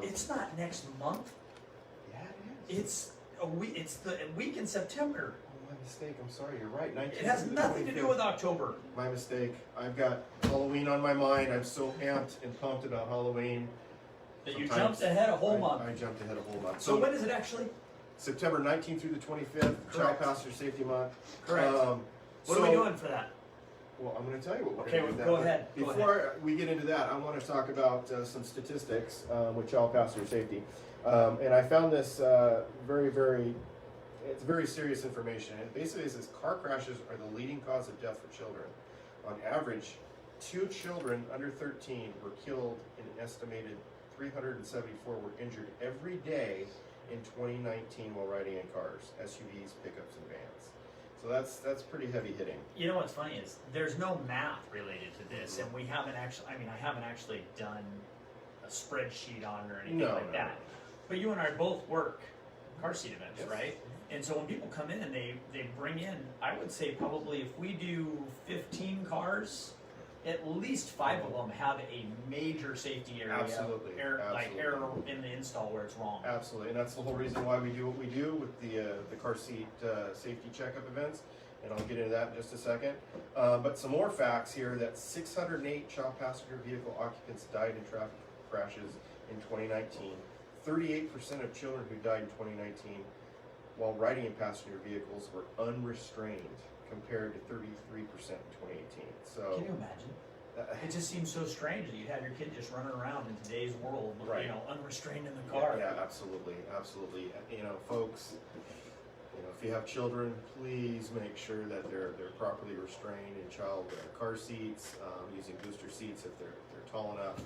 It's not next month. Yeah, it is. It's a week. It's the week in September. Oh, my mistake. I'm sorry. You're right. 19th It has through the nothing to do 25th. with October. My mistake. I've got Halloween on my mind. I'm so amped and pumped about Halloween. That you Sometimes jumped ahead a whole month. I jumped ahead a whole month. So when is it actually? September 19th through the 25th, Child Passenger Safety Month. Correct. What are we doing for that? Well, I'm going to tell you what we're Okay, going to do. go ahead. Before we get into that, I want to talk about some statistics with child passenger safety. And I found this it's very serious information. It basically says car crashes are the leading cause of death for children. On average, 2 children under 13 were killed and an estimated 374 were injured every day in 2019 while riding in cars, SUVs, pickups, and vans. So that's pretty heavy hitting. You know what's funny is there's no math related to this, and we haven't actually. I mean, I haven't actually done a spreadsheet on it or anything like that. But you and I both work car seat events, Yes. right? And so when people come in and they bring in, I would say probably if we do 15 cars, at least 5 of them have a major safety area. Absolutely. Like error in the install where it's wrong. Absolutely, and that's the whole reason why we do what we do with the car seat safety checkup events, and I'll get into that in just a second. But some more facts here: that 608 child passenger vehicle occupants died in traffic crashes in 2019. 38% of children who died in 2019 while riding in passenger vehicles were unrestrained, compared to 33% in 2018. So Can you imagine? It just seems so strange that you'd have your kid just running around in today's world, Right. you know, unrestrained in the car. Yeah, absolutely, absolutely. You know, folks, you know, if you have children, please make sure that they're properly restrained in child car seats, using booster seats if they're tall enough.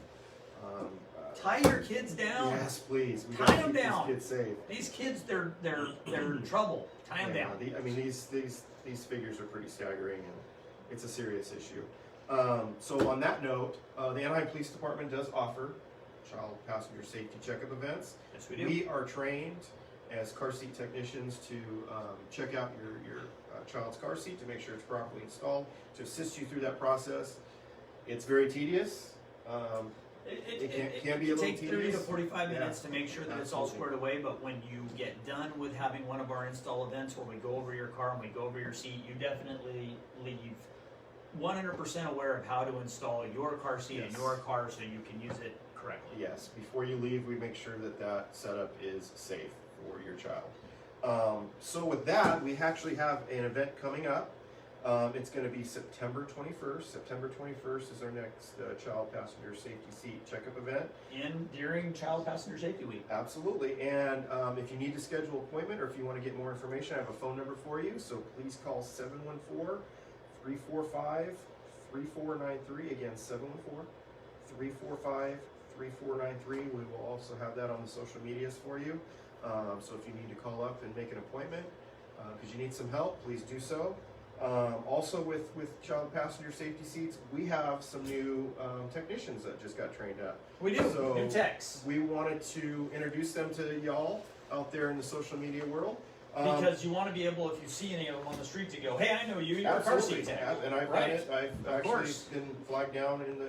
Tie your kids down. Yes, please. We Tie gotta them keep down. these kids safe. These kids, they're trouble. Tie them down. I mean, these figures are pretty staggering, and it's a serious issue. So on that note, the Anaheim Police Department does offer child passenger safety checkup events. Yes, we do. We are trained as car seat technicians to check out your child's car seat to make sure it's properly installed, to assist you through that process. It's very tedious. It can be a little takes 30 to tedious. 45 Yeah. minutes to make sure that it's all Absolutely. squared away, but when you get done with having one of our install events where we go over your car and we go over your seat, you definitely leave 100% aware of how to install your car seat in Yes. your car so you can use it correctly. Yes, before you leave, we make sure that setup is safe for your child. So with that, we actually have an event coming up. It's going to be September 21st. September 21st is our next child passenger safety seat checkup event. During Child Passenger Safety Week. Absolutely. And if you need to schedule an appointment or if you want to get more information, I have a phone number for you. So please call 714-345-3493. Again, 714-345-3493. We will also have that on the social medias for you. So if you need to call up and make an appointment because you need some help, please do so. Also with child passenger safety seats, we have some new technicians that just got trained up. We do. So New techs. we wanted to introduce them to y'all out there in the social media world. Because you want to be able, if you see any of them on the street, to go, hey, I know you, you're a car seat tech. And I've Right. done it. I've Of actually course. been flagged down in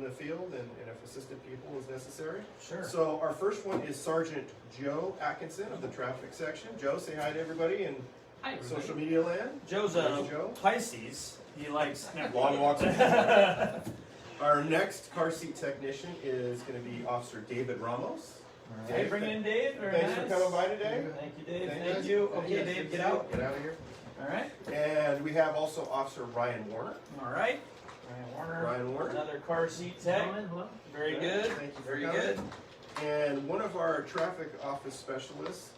the field, and if assistant people is necessary. Sure. So our first one is Sergeant Joe Atkinson of the traffic section. Joe, say hi to everybody in Hi, everybody. social media land. Joe's There's Joe. Pisces. He likes Long walks. Our next car seat technician is going to be Officer David Ramos. Hey, bring in Dave. Very Thanks nice. for coming by today. Thank you, Dave. Thank Thank you. you. Thank Okay, you. Dave, Good get to out. Get out of here. All right. And we have also Officer Ryan Warner. All right. Ryan Warner. Ryan Warner. Another car seat tech. Very good. Thank you for Very coming. good. And one of our traffic office specialists,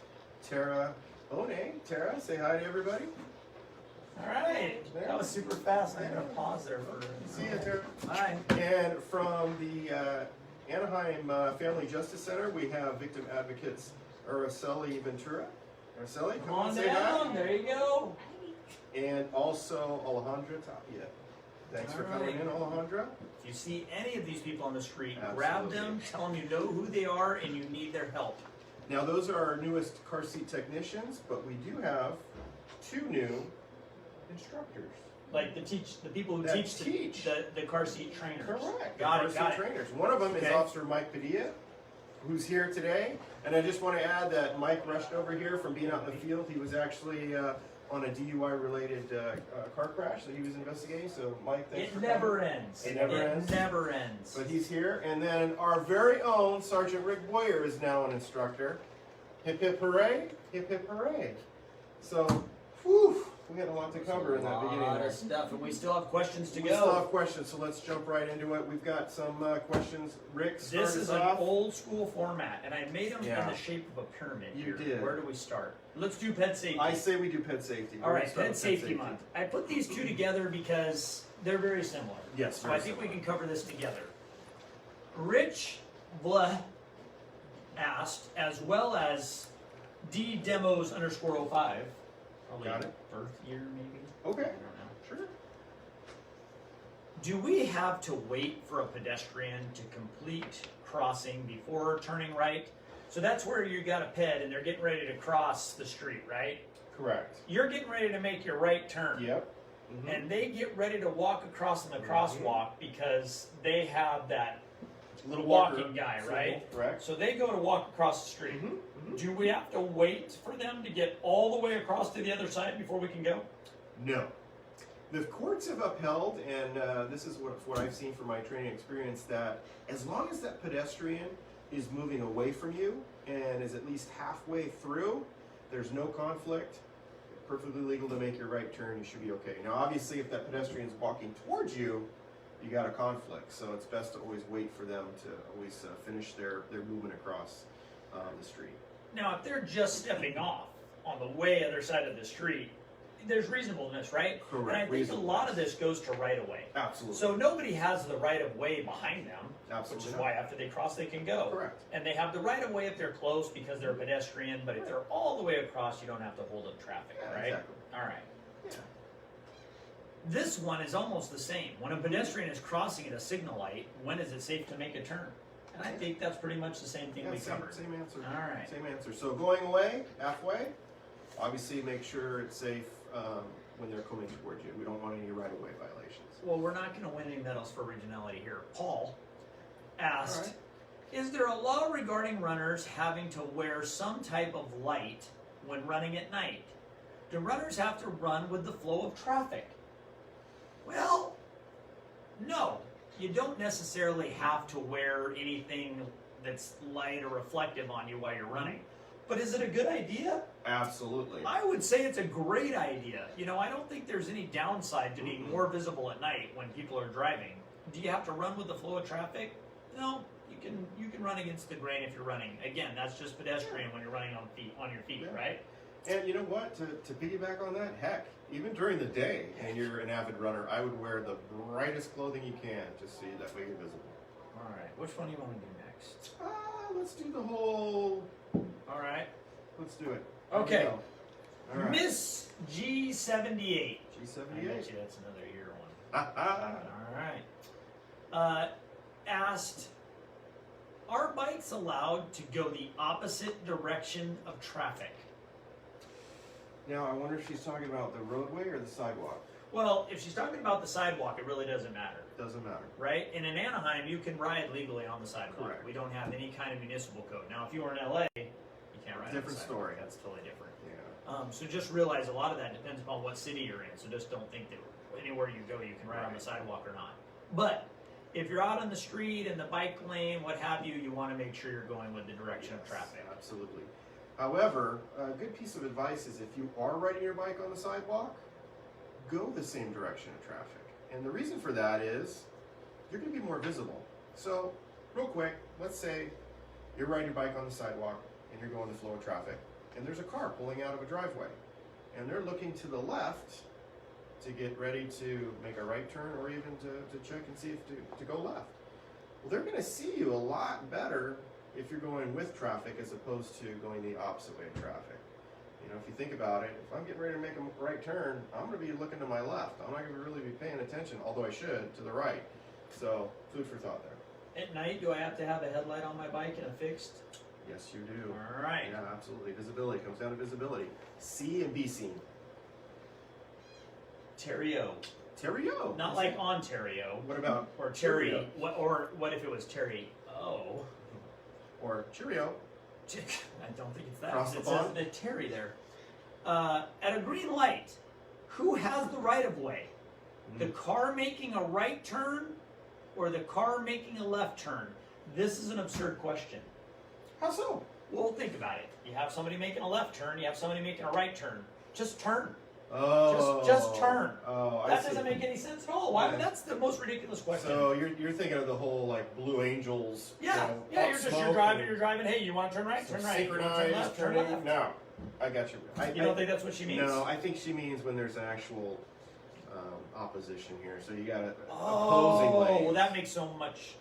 Tara One. Tara, say hi to everybody. All right. That was super fast. I'm going to pause there for See you, Tara. Hi. And from the Anaheim Family Justice Center, we have victim advocates Araceli Ventura. Araceli, Come on say down. hi. There you go. And also Alejandra Tapia. Thanks for coming in, Alejandra. If you see any of these people on the street, grab Absolutely. them, tell them you know who they are and you need their help. Now, those are our newest car seat technicians, but we do have 2 new instructors. Like the people who That teach teach. the car seat trainers. Correct. Got car it. seat Got it. trainers. One of them is Okay. Officer Mike Padilla. who's here today. And I just want to add that Mike rushed over here from being out in the field. He was actually on a DUI-related car crash that he was investigating. So, Mike, thanks for coming. It never ends. It never ends. It never ends. But he's here. And then our very own Sergeant Rick Boyer is now an instructor. Hip, hip, hooray. Hip, hip, hooray. So, whew, we had a lot to cover in that beginning. A lot of stuff, and we still have questions to go. We still have questions, so let's jump right into it. We've got some questions. Rick, start This is us an off. old school format, and I made them in the shape of a pyramid. You here. did. Where do we start? Let's do pet safety. I say we do pet safety. All right, pet safety month. I put these two together because they're very similar. Yes, So very I think we similar. can cover this together. Rich asked, as well as ddemos_05. Probably Got it. birth year, maybe. Okay. I don't know. Sure. Do we have to wait for a pedestrian to complete crossing before turning right? So that's where you got a ped and they're getting ready to cross the street, right? Correct. You're getting ready to make your right turn. Yep. Mhm. And they get ready to walk across in the crosswalk because they have that Little walking walker guy, signal, right? Correct. So they go to walk across the street. Mhm, mhm. Do we have to wait for them to get all the way across to the other side before we can go? No. The courts have upheld, and this is what I've seen from my training experience, that as long as that pedestrian is moving away from you and is at least halfway through, there's no conflict, perfectly legal to make your right turn, you should be okay. Now obviously if that pedestrian is walking towards you, you got a conflict, so it's best to always wait for them to always finish their movement across the street. Now, if they're just stepping off on the way other side of the street, there's reasonableness, right? Correct. And I think a lot of this goes to right of way. Absolutely. So nobody has the right of way behind them, Absolutely which is not. why after they cross they can go. Correct. And they have the right of way if they're close because they're a pedestrian, but if they're all the way across, you don't have to hold up traffic, Yeah, right? exactly. All right. Yeah. This one is almost the same. When a pedestrian is crossing at a signal light, when is it safe to make a turn? And I think that's pretty much the same thing Yeah, we same, covered. same answer. All right. Same answer. So going away, halfway, obviously make sure it's safe when they're coming towards you. We don't want any right-of-way violations. Well, we're not going to win any medals for originality here. Paul asked, All right. is there a law regarding runners having to wear some type of light when running at night? Do runners have to run with the flow of traffic? Well, no. You don't necessarily have to wear anything that's light or reflective on you while you're running. But is it a good idea? Absolutely. I would say it's a great idea. You know, I don't think there's any downside to being more visible at night when people are driving. Do you have to run with the flow of traffic? No, you can run against the grain if you're running. Again, that's just pedestrian when you're running on your feet, Yeah. right? And you know what? To piggyback on that, heck, even during the day, and you're an avid runner, I would wear the brightest clothing you can just so that way you're visible. All right, which one do you want to do next? Let's do the whole. All right. Let's do it. Okay. Here we go. All right. Miss G78. I bet G78. you that's another year one. Ah, All right. Asked, are bikes allowed to go the opposite direction of traffic? Now I wonder if she's talking about the roadway or the sidewalk. Well, if she's talking about the sidewalk, it really doesn't matter, Doesn't matter. right? And in Anaheim, you can ride legally on the sidewalk. Correct. We don't have any kind of municipal code. Now, if you were in LA, you can't ride on Different the sidewalk. story. That's totally different. Yeah. So just realize a lot of that depends upon what city you're in. So just don't think that anywhere you go, you can ride on the sidewalk or not. But if you're out on the street in the bike lane, what have you, you want to make sure you're going with the direction of traffic. Absolutely. However, a good piece of advice is if you are riding your bike on the sidewalk, go the same direction of traffic. And the reason for that is you're going to be more visible. So, real quick, let's say you're riding your bike on the sidewalk and you're going the flow of traffic, and there's a car pulling out of a driveway, and they're looking to the left to get ready to make a right turn or even to check and see if to go left. Well, they're going to see you a lot better if you're going with traffic as opposed to going the opposite way of traffic. You know, if you think about it, if I'm getting ready to make a right turn, I'm going to be looking to my left. I'm not going to really be paying attention, although I should, to the right. So, food for thought there. At night, do I have to have a headlight on my bike and a fixed? Yes, you do. All right. Yeah, absolutely. Visibility comes down to visibility. See and be seen. Terrio. Terrio. Not like Ontario. What about Or Terry. Terrio? What if it was Terry? Oh. Or or cheerio. I don't think it's that. Across the It says pond? the Terry there. At a green light, who has the right of way? The car making a right turn or the car making a left turn? This is an absurd question. How so? Well, think about it. You have somebody making a left turn, you have somebody making a right turn. Just turn. Oh. Just turn. Oh, I That see. doesn't make any sense at all. Why? Yeah. That's the most ridiculous question. So you're thinking of the whole like Blue Angels. yeah, Pop you're Smoke driving. Hey, you want to turn right? some Turn right. You want to turn synchronized left? Turn turning. left. No, I got you. You don't think that's what she means? No, I think she means when there's an actual opposition here. So you got an opposing Oh, lane. well, that makes so much.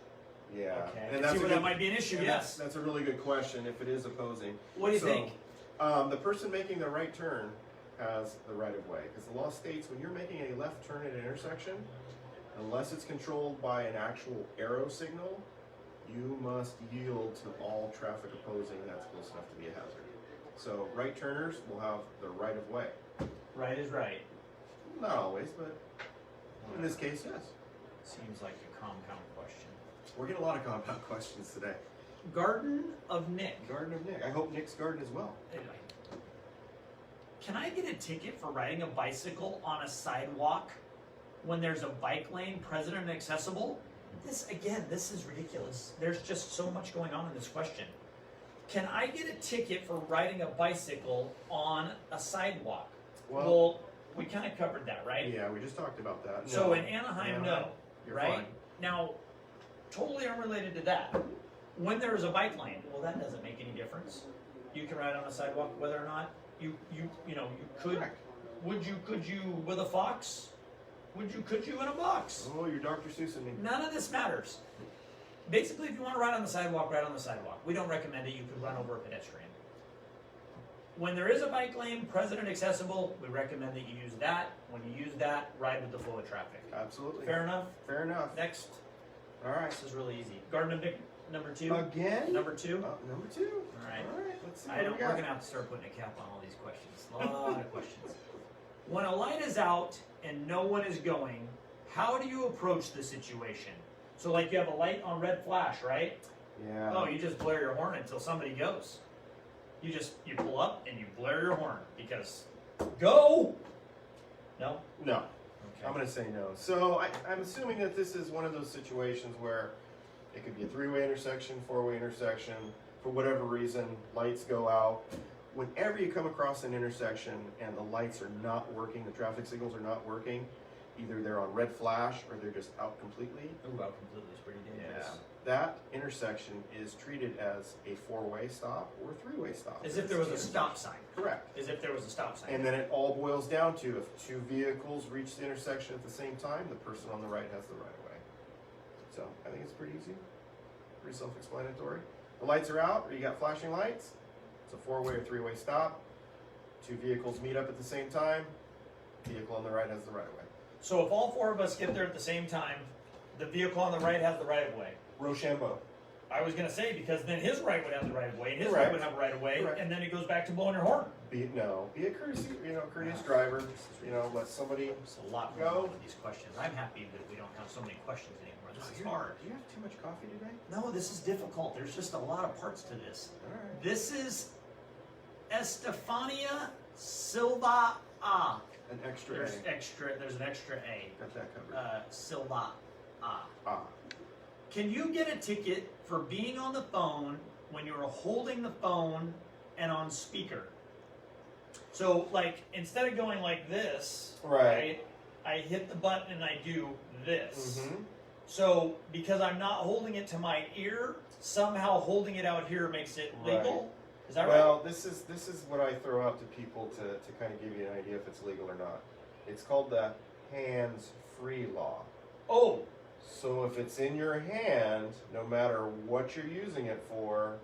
Yeah, Okay. and I that's see a where good, that might be an issue. and Yes. that's a really good question. If it is opposing, What do you So, think? The person making the right turn has the right of way because the law states when you're making a left turn at an intersection, unless it's controlled by an actual arrow signal, you must yield to all traffic opposing that's close enough to be a hazard. So right turners will have the right of way. Right is right. Not always, but in this case, yes. Seems like a compound question. We're getting a lot of compound questions today. Garden of Nick. Garden of Nick. I hope Nick's garden as well. Anyway. Can I get a ticket for riding a bicycle on a sidewalk when there's a bike lane present and accessible? This is ridiculous. There's just so much going on in this question. Can I get a ticket for riding a bicycle on a sidewalk? Well, we kind of covered that, right? Yeah, we just talked about that. So No. in Anaheim, no, You're right? fine. Now, totally unrelated to that, when there is a bike lane, well, that doesn't make any difference. You can ride on a sidewalk whether or not you could. Correct. Could you with a fox? Could you in a box? Oh, you're Dr. Seuss and me. None of this matters. Basically, if you want to ride on the sidewalk, ride on the sidewalk. We don't recommend it. You could run over a pedestrian. When there is a bike lane present and accessible, we recommend that you use that. When you use that, ride with the flow of traffic. Absolutely. Fair enough? Fair enough. Next. All right. This is really easy. Garden of Nick, number 2. Again? Number 2. Number 2. All right. All right. Let's see. We're What we going got. to have to start putting a cap on all these questions. A lot of questions. When a light is out and no one is going, how do you approach the situation? So like you have a light on red flash, right? Yeah. Oh, you just blare your horn until somebody goes. You pull up and you blare your horn because go. No? No. Okay. I'm going to say no. So I'm assuming that this is one of those situations where it could be a 3-way intersection, 4-way intersection. For whatever reason, lights go out. Whenever you come across an intersection and the lights are not working, the traffic signals are not working, either they're on red flash or they're just out completely. Ooh, out completely is pretty dangerous. That intersection is treated as a 4-way stop or a 3-way stop. As if there was a stop sign. Correct. As if there was a stop sign. And then it all boils down to if 2 vehicles reach the intersection at the same time, the person on the right has the right of way. So I think it's pretty easy, pretty self-explanatory. The lights are out, or you got flashing lights. It's a 4-way or 3-way stop. 2 vehicles meet up at the same time. Vehicle on the right has the right of way. So if all 4 of us get there at the same time, the vehicle on the right has the right of way. Rochambeau. I was going to say, because then his right would have the right of way, and his Correct. right would have a right of way, Correct. and then it goes back to blowing your horn. Be a courteous driver. Let somebody There's a lot Go. going on with these questions. I'm happy that we don't have so many questions anymore. This is hard. Do you have too much coffee today? No, this is difficult. There's just a lot of parts to this. All right. This is Estefania Silva A. An extra There's A. There's an extra A. Got that covered. Silva A. Ah. Can you get a ticket for being on the phone when you're holding the phone and on speaker? So, like, instead of going like this, Right. I hit the button and I do this. Mm-hmm. So, because I'm not holding it to my ear, somehow holding it out here makes it legal. Is that right? Well, this is what I throw out to people to kind of give you an idea if it's legal or not. It's called the hands-free law. Oh, So if it's in your hand, no matter what you're using it for,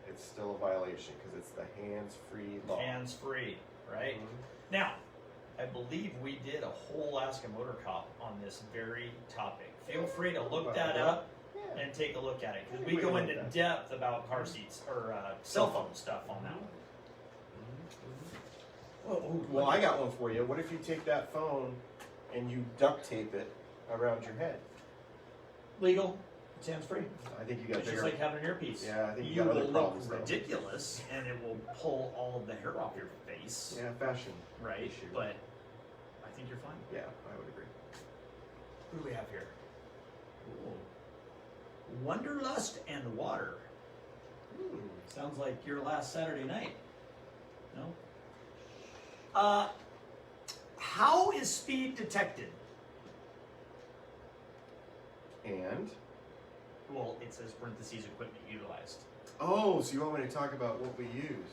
it's still a violation because it's the hands-free law. hands-free, right? Mhm. Now, I believe we did a whole Ask a Motor Cop on this very topic. Feel free to look that up Yeah. and take a look at it because Yeah, we go look into at that. depth about car seats or cell phone stuff on that one. Well, I got one for you. What if you take that phone and you duct tape it around your head? Legal? It's hands-free. I think you got It's bigger. just like having an earpiece. Yeah, I think you You got will other look problems though. ridiculous, and it will pull all of the hair off your face. Yeah, fashion. Right, issue. but I think you're fine. Yeah, I would agree. Who do we have here? Ooh. Wanderlust and Water. Sounds like your last Saturday night. No? How is speed detected? And? Well, it says parentheses equipment utilized. Oh, so you want me to talk about what we use?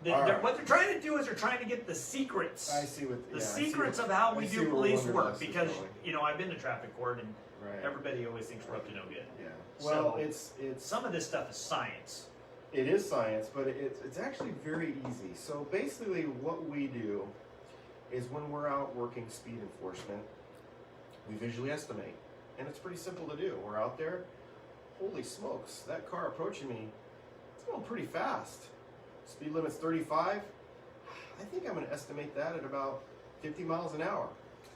What they're trying to do is they're trying to get the secrets. I see what The secrets of how we do where police work, Wanderlust is because going. I've been to traffic court and Right. everybody always thinks we're up to no good. Yeah. Well, So- it's Some of this stuff is science. it is science, but it's actually very easy. So basically, what we do is when we're out working speed enforcement, we visually estimate, and it's pretty simple to do. We're out there. Holy smokes! That car approaching me, it's going pretty fast. Speed limit's 35. I think I'm going to estimate that at about 50 miles an hour.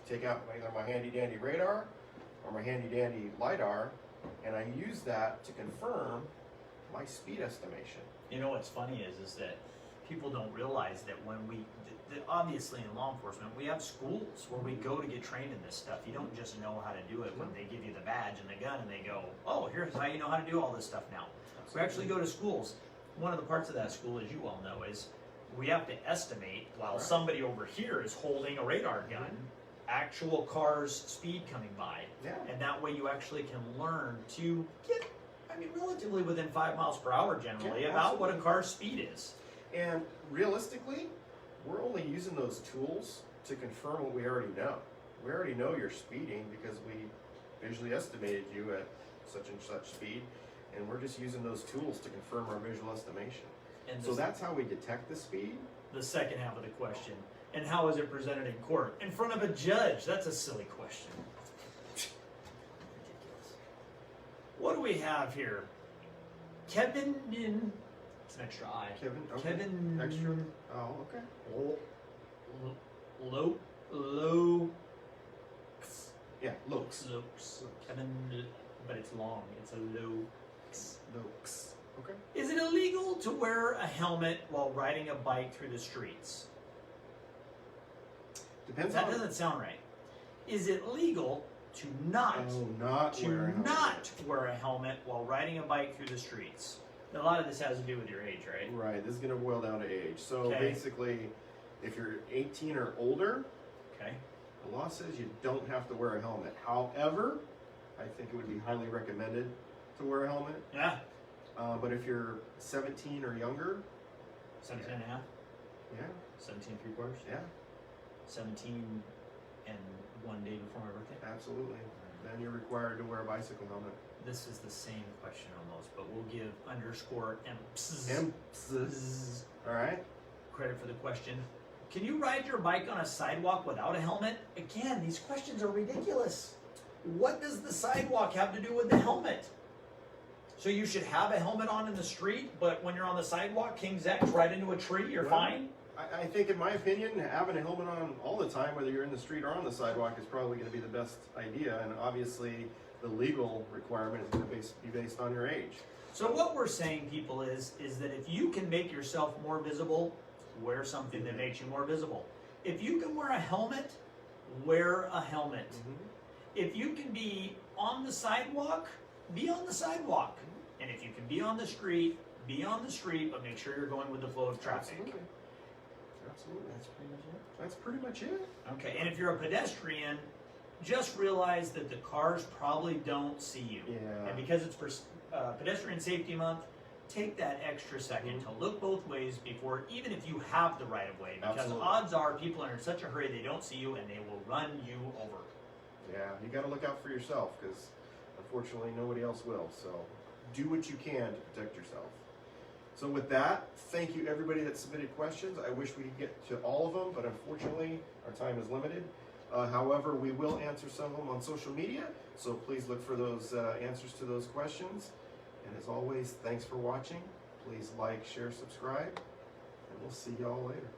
Take out either my handy dandy radar or my handy dandy LiDAR, and I use that to confirm my speed estimation. You know what's funny is that people don't realize that when that obviously in law enforcement, we have schools where we go to get trained in this stuff. You don't just know how to do it when they give you the badge and the gun and they go, oh, here's how you know how to do all this stuff now. We actually go to schools. One of the parts of that school, as you all know, is we have to estimate while Right. somebody over here is holding a radar gun, actual cars' speed coming by. Yeah. And that way you actually can learn to get, relatively within 5 miles per hour generally, Yeah, about what a absolutely. car's speed is. And realistically, we're only using those tools to confirm what we already know. We already know you're speeding because we visually estimated you at such and such speed, and we're just using those tools to confirm our visual estimation. And So that's how we detect the speed. the second half of the question. And how is it presented in court? In front of a judge. That's a silly question. Ridiculous. What do we have here? Kevin in. It's an extra I. Kevin, okay. Kevin. Extra. Oh, okay. Low. Yeah, looks. Lokes. Kevin, but it's long. It's a low. Looks. Okay. Is it illegal to wear a helmet while riding a bike through the streets? Depends That on. doesn't sound right. Is it legal to not not wear a helmet. wear a helmet while riding a bike through the streets? A lot of this has to do with your age, right? Right. This is going to boil down to age. So Okay. basically, if you're 18 or older, Okay. the law says you don't have to wear a helmet. However, I think it would be highly recommended to wear a helmet. Yeah. But if you're 17 or younger, 17 and a half, yeah, 17 3/4, yeah, 17 and 1 day before my birthday. absolutely. Then you're required to wear a bicycle helmet. This is the same question almost, but we'll give underscore All right. credit for the question. Can you ride your bike on a sidewalk without a helmet? Again, these questions are ridiculous. What does the sidewalk have to do with the helmet? So you should have a helmet on in the street, but when you're on the sidewalk, King's X, right into a tree, you're Well, fine? I think, in my opinion, having a helmet on all the time, whether you're in the street or on the sidewalk, is probably going to be the best idea. And obviously, the legal requirement is going to be based on your age. So what we're saying, people, is that if you can make yourself more visible, wear something that makes you more visible. If you can wear a helmet, wear a helmet. If you can be on the sidewalk, be on the sidewalk. And if you can be on the street, be on the street, but make sure you're going with the flow of traffic. Absolutely. Absolutely. That's pretty much it. That's pretty much it. Okay, and if you're a pedestrian, just realize that the cars probably don't see you. Yeah. And because it's Pedestrian Safety Month, take that extra second to look both ways before, even if you have the right of way, because Absolutely. odds are people are in such a hurry they don't see you and they will run you over. Yeah, you got to look out for yourself because unfortunately nobody else will. So do what you can to protect yourself. So with that, thank you everybody that submitted questions. I wish we could get to all of them, but unfortunately our time is limited. However, we will answer some of them on social media, so please look for those answers to those questions. And as always, thanks for watching. Please like, share, subscribe, and we'll see y'all later.